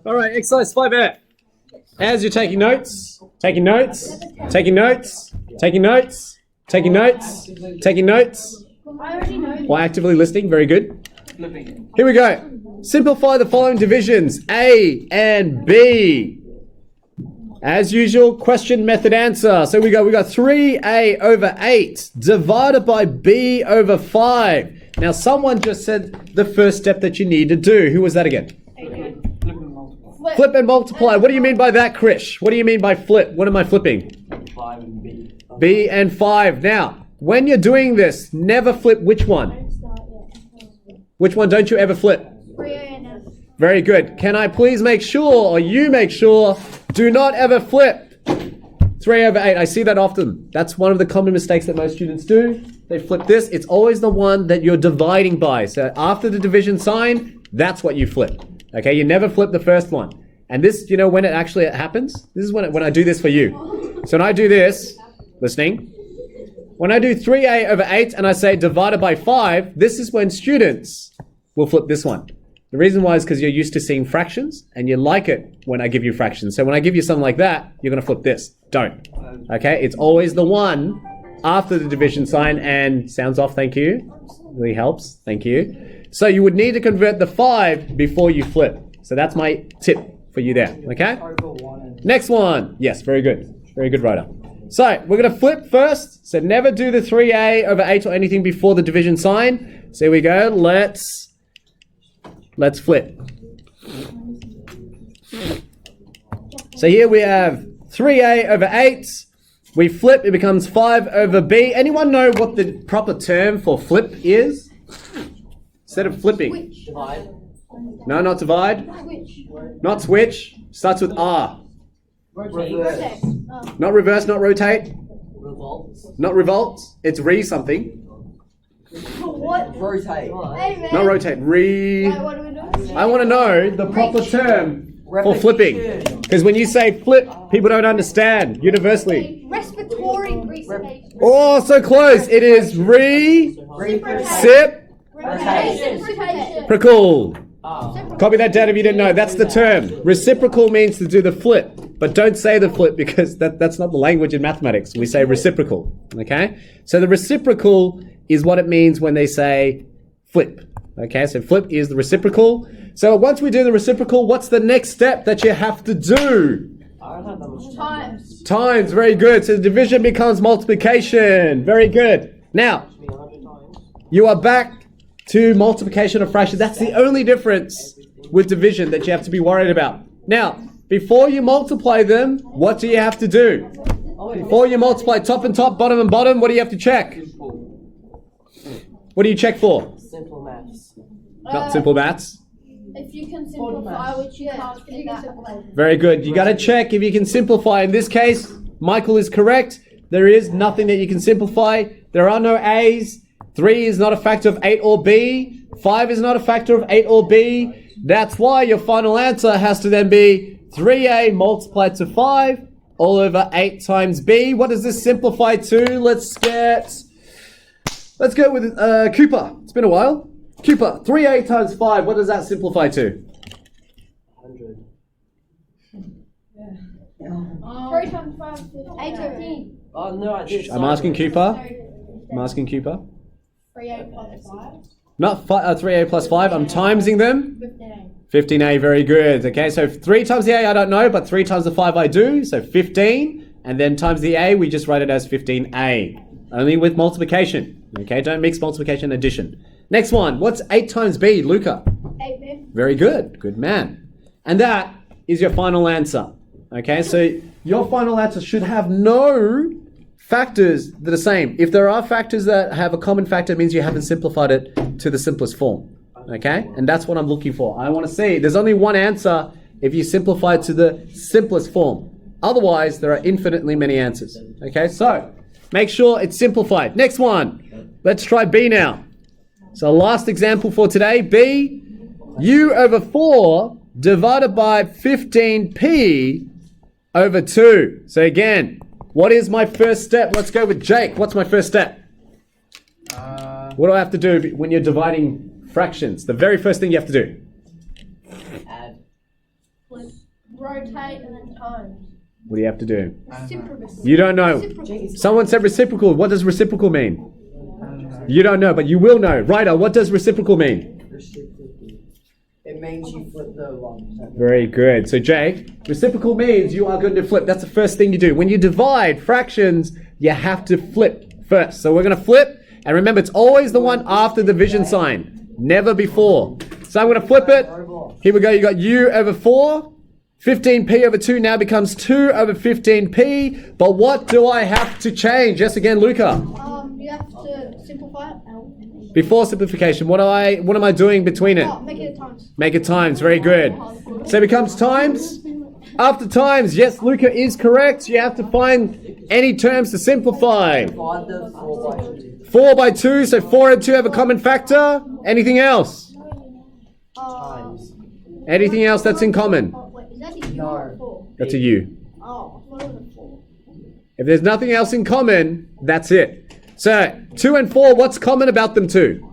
All right, exercise 5F. As you're taking notes, taking notes, taking notes, taking notes, taking notes, taking notes, while actively listening, very good. Here we go. Simplify the following divisions, A and B. As usual, question, method, answer. So we got 3A over 8 divided by B over 5. Now someone just said the first step that you need to do. Who was that again? Flip and multiply. What do you mean by that, Krish? What do you mean by flip? What am I flipping? 5 and B. B and 5. Now, when you're doing this, never flip which one? Which one don't you ever flip? Very good. Can I please make sure, or you make sure, do not ever flip 3 over 8. I see that often. That's one of the common mistakes that most students do. They flip this. It's always the one that you're dividing by. So after the division sign, that's what you flip. Okay, you never flip the first one. And this, you know when it actually happens? This is when I do this for you. So when I do this, listening, when I do 3A over 8 and I say divided by 5, this is when students will flip this one. The reason why is because you're used to seeing fractions and you like it when I give you fractions. So when I give you something like that, you're going to flip this. Don't. Okay, it's always the one after the division sign, and sounds off, thank you. Really helps, thank you. So you would need to convert the 5 before you flip. So that's my tip for you there, okay? Next one. Yes, very good. Very good, Ryder. So we're going to flip first. So never do the 3A over 8 or anything before the division sign. So here we go. Let's flip. So here we have 3A over 8. We flip, it becomes 5 over B. Anyone know what the proper term for flip is? Instead of flipping. Divide. No, not divide. Not switch. Starts with R. Reverse. Not reverse, not rotate. Revolt. Not revolt. It's re something. What? Rotate. Not rotate. Re. What are we doing? I want to know the proper term for flipping. Because when you say flip, people don't understand universally. Respiratory respiration. Oh, so close. It is reciprocal. Copy that down if you didn't know. That's the term. Reciprocal means to do the flip. But don't say the flip because that's not the language in mathematics. We say reciprocal. Okay? So the reciprocal is what it means when they say flip. Okay? So flip is the reciprocal. So once we do the reciprocal, what's the next step that you have to do? Times. Times. Very good. So the division becomes multiplication. Very good. Now, you are back to multiplication of fractions. That's the only difference with division that you have to be worried about. Now, before you multiply them, what do you have to do? Before you multiply top and top, bottom and bottom, what do you have to check? What do you check for? Simple maths. Not simple maths. If you can simplify, which you can't get that. Very good. You got to check if you can simplify. In this case, Michael is correct. There is nothing that you can simplify. There are no A's. 3 is not a factor of 8 or B. 5 is not a factor of 8 or B. That's why your final answer has to then be 3A multiplied to 5 all over 8 times B. What does this simplify to? Let's go with Cooper. It's been a while. Cooper, 3A times 5. What does that simplify to? 100. 3 times 5 is 18. Oh no, I did. I'm asking Cooper. I'm asking Cooper. 3A plus 5. Not 3A plus 5. I'm timesing them. 15A. 15A, very good. Okay, so 3 times the A I don't know, but 3 times the 5 I do. So 15. And then times the A, we just write it as 15A. Only with multiplication. Okay, don't mix multiplication and addition. Next one. What's 8 times B, Luca? 8B. Very good. Good man. And that is your final answer. Okay, so your final answer should have no factors that are the same. If there are factors that have a common factor, it means you haven't simplified it to the simplest form. Okay, and that's what I'm looking for. I want to see there's only one answer if you simplify it to the simplest form. Otherwise, there are infinitely many answers. Okay, so make sure it's simplified. Next one. Let's try B now. So last example for today, B, U over 4 divided by 15P over 2. So again, what is my first step? Let's go with Jake. What's my first step? What do I have to do when you're dividing fractions? The very first thing you have to do. Add. flip, rotate, and then times. What do you have to do? Reciprocal. You don't know. Reciprocal. Someone said reciprocal. What does reciprocal mean? You don't know, but you will know. Ryder, what does reciprocal mean? It means you flip the one. Very good. So Jake, reciprocal means you are going to flip. That's the first thing you do. When you divide fractions, you have to flip first. So we're going to flip. And remember, it's always the one after the division sign. Never before. So I'm going to flip it. Here we go. You got u over 4. 15p over 2 now becomes 2 over 15p. But what do I have to change? Yes, again, Luca. You have to simplify it. Before simplification, what am I doing between it? Oh, make it times. Make it times. Very good. So it becomes times. After times, yes, Luca is correct. You have to find any terms to simplify. Divide the 4 by 2. 4 by 2, so 4 and 2 have a common factor. Anything else? Times. Anything else that's in common? Oh, wait, is that a U No. or a 4? That's a U. Oh, I thought it was a 4. If there's nothing else in common, that's it. So 2 and 4, what's common about them two?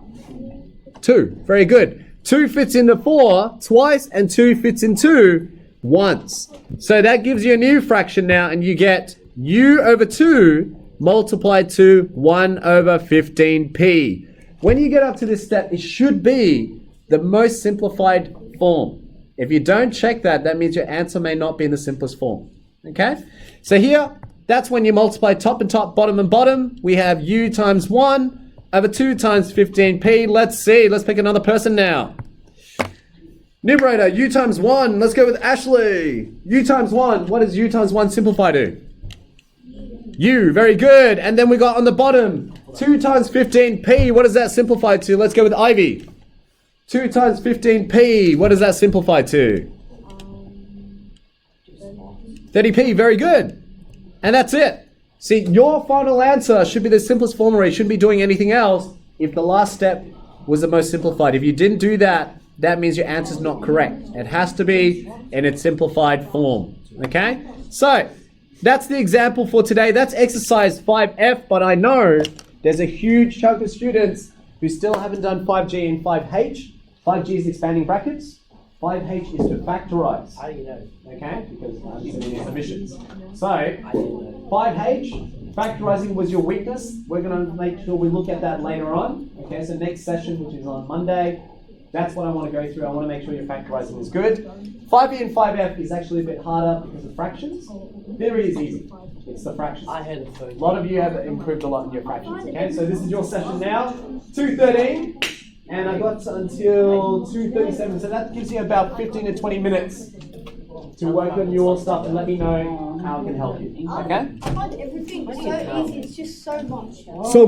2. Very good. 2 fits into 4 twice and 2 fits in 2 once. So that gives you a new fraction now, and you get u over 2 multiplied to 1 over 15p. When you get up to this step, it should be the most simplified form. If you don't check that, that means your answer may not be in the simplest form. Okay? So here, that's when you multiply top and top, bottom and bottom. We have u times 1 over 2 times 15p. Let's see. Let's pick another person now. Numerator, u times 1. Let's go with Ashley. U times 1. What does u times 1 simplify to? U. Very good. And then we got on the bottom 2 times 15p. What does that simplify to? Let's go with Ivy. 2 times 15p. What does that simplify to? 30p. Very good. And that's it. See, your final answer should be the simplest form, or you shouldn't be doing anything else if the last step was the most simplified. If you didn't do that, that means your answer is not correct. It has to be in its simplified form. Okay? So, that's the example for today. That's exercise 5F, but I know there's a huge chunk of students who still haven't done 5G and 5H. 5G is expanding brackets. 5H is to factorize. How do you know? Okay? Because I'm sending you submissions. So, I didn't know. 5H, factorizing was your weakness. We're going to make sure we look at that later on. Okay, so next session, which is on Monday, that's what I want to go through. I want to make sure your factorizing is good. 5E and 5F is actually a bit harder because of fractions. Theory is easy. It's the fractions. I had a phone. A lot of you have improved a lot in your fractions. Okay, so this is your session now. 2:13. And I got until 2:37, so that gives you about 15 to 20 minutes to work on your stuff and let me know how I can help you. Okay? I find everything so easy. It's just so much. So